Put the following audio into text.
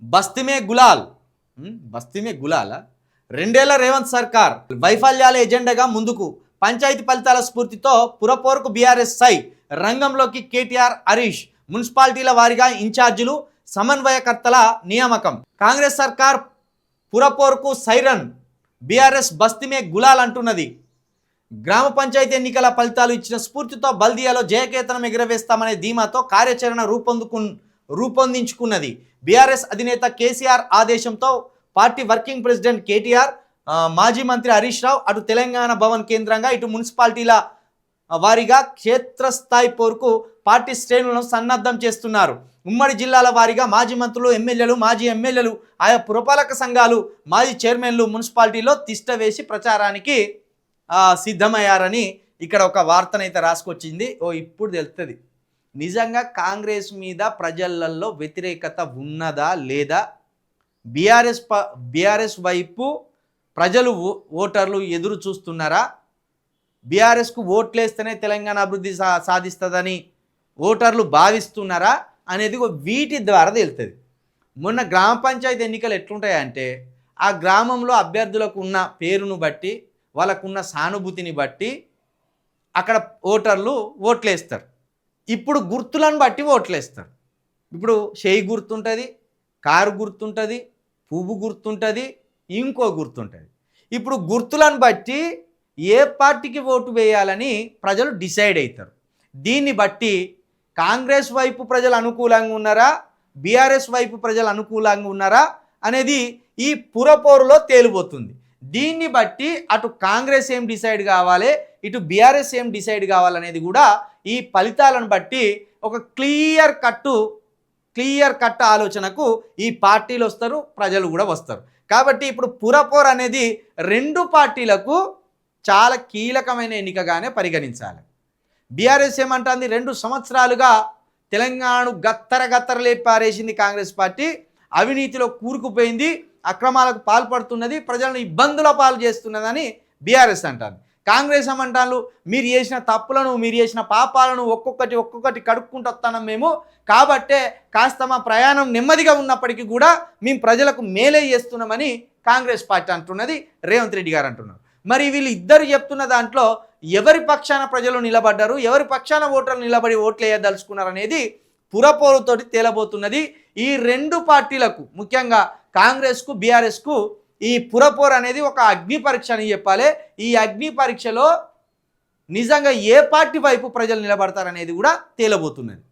బస్తీమే గులాల్ బస్తీమే గులాలా? రెండేళ్ల రేవంత్ సర్కార్ వైఫల్యాల ఎజెండాగా ముందుకు. పంచాయతీ ఫలితాల స్ఫూర్తితో పురపోరుకు బీఆర్ఎస్ సై. రంగంలోకి కేటీఆర్, హరీష్. మున్సిపాలిటీల వారీగా ఇన్ఛార్జీలు, సమన్వయకర్తల నియామకం. కాంగ్రెస్ సర్కార్ పురపోరుకు సైరన్. బీఆర్ఎస్ బస్తీమే గులాల్ అంటున్నది. గ్రామ పంచాయతీ ఎన్నికల ఫలితాలు ఇచ్చిన స్ఫూర్తితో బల్దియాలో జయకేతనం ఎగురవేస్తామనే ధీమాతో కార్యాచరణ రూపొందించుకున్నది. బీఆర్ఎస్ అధినేత కేసీఆర్ ఆదేశంతో పార్టీ వర్కింగ్ ప్రెసిడెంట్ కేటీఆర్, మాజీ మంత్రి హరీష్ రావు అటు తెలంగాణ భవన్ కేంద్రంగా ఇటు మున్సిపాలిటీల వారీగా క్షేత్రస్థాయి పోరుకు పార్టీ శ్రేణులను సన్నద్ధం చేస్తున్నారు. ఉమ్మడి జిల్లాల వారీగా మాజీ మంత్రులు, ఎమ్మెల్యేలు, మాజీ ఎమ్మెల్యేలు, ఆయా పురపాలక సంఘాలు మాజీ చైర్మన్లు మున్సిపాలిటీలో తిష్ట వేసి ప్రచారానికి సిద్ధమయ్యారని ఇక్కడ ఒక వార్తనైతే రాసుకొచ్చింది. ఇప్పుడు తెలుస్తుంది నిజంగా కాంగ్రెస్ మీద ప్రజలలో వ్యతిరేకత ఉన్నదా లేదా, బీఆర్ఎస్ వైపు ప్రజలు ఓటర్లు ఎదురు చూస్తున్నారా, బీఆర్ఎస్కు ఓట్లేస్తేనే తెలంగాణ అభివృద్ధి సాధిస్తుందని ఓటర్లు భావిస్తున్నారా అనేది వీటి ద్వారా తెలుస్తుంది. మొన్న గ్రామ పంచాయతీ ఎన్నికలు ఎట్లుంటాయంటే ఆ గ్రామంలో అభ్యర్థులకు ఉన్న పేరును బట్టి, వాళ్ళకున్న సానుభూతిని బట్టి అక్కడ ఓటర్లు ఓట్లేస్తారు. ఇప్పుడు గుర్తులను బట్టి ఓట్లేస్తారు. ఇప్పుడు చేయి గుర్తుంటుంది, కారు గుర్తుంటుంది, పువ్వు గుర్తుంటుంది, ఇంకో గుర్తుంటుంది. ఇప్పుడు గుర్తులను బట్టి ఏ పార్టీకి ఓటు వేయాలని ప్రజలు డిసైడ్ అవుతారు. దీన్ని బట్టి కాంగ్రెస్ వైపు ప్రజలు అనుకూలంగా ఉన్నారా, బీఆర్ఎస్ వైపు ప్రజలు అనుకూలంగా ఉన్నారా అనేది ఈ పురపోరులో తేలిపోతుంది. దీన్ని బట్టి అటు కాంగ్రెస్ ఏం డిసైడ్ కావాలి, ఇటు బీఆర్ఎస్ ఏం డిసైడ్ కావాలనేది కూడా ఈ ఫలితాలను బట్టి ఒక క్లియర్ కట్ ఆలోచనకు ఈ పార్టీలు వస్తారు, ప్రజలు కూడా వస్తారు. కాబట్టి ఇప్పుడు పురపోర్ అనేది రెండు పార్టీలకు చాలా కీలకమైన ఎన్నికగానే పరిగణించాలి. బీఆర్ఎస్ ఏమంటుంది, 2 సంవత్సరాలుగా తెలంగాణను గత్తర పారేసింది కాంగ్రెస్ పార్టీ, అవినీతిలో కూరుకుపోయింది, అక్రమాలకు పాల్పడుతున్నది, ప్రజలను ఇబ్బందుల పాలు చేస్తున్నదని బీఆర్ఎస్ అంటారు. కాంగ్రెస్ ఏమంటారు, మీరు చేసిన తప్పులను, మీరు చేసిన పాపాలను ఒక్కొక్కటి కడుక్కుంటూ వస్తున్నాం మేము, కాబట్టే కాస్త మా ప్రయాణం నెమ్మదిగా ఉన్నప్పటికీ కూడా మేము ప్రజలకు మేలే చేస్తున్నామని కాంగ్రెస్ పార్టీ అంటున్నది, రేవంత్ రెడ్డి గారు అంటున్నారు. మరి వీళ్ళు ఇద్దరు చెప్తున్న దాంట్లో ఎవరి పక్షాన ప్రజలు నిలబడ్డారు, ఎవరి పక్షాన ఓటర్లు నిలబడి ఓట్లు వేయదలుచుకున్నారు అనేది పురపోరుతోటి తేలబోతున్నది. ఈ రెండు పార్టీలకు, ముఖ్యంగా కాంగ్రెస్కు, బీఆర్ఎస్కు ఈ పురపోరు అనేది ఒక అగ్ని పరీక్ష అని చెప్పాలి. ఈ అగ్ని పరీక్షలో నిజంగా ఏ పార్టీ వైపు ప్రజలు నిలబడతారనేది కూడా తేలబోతున్నది.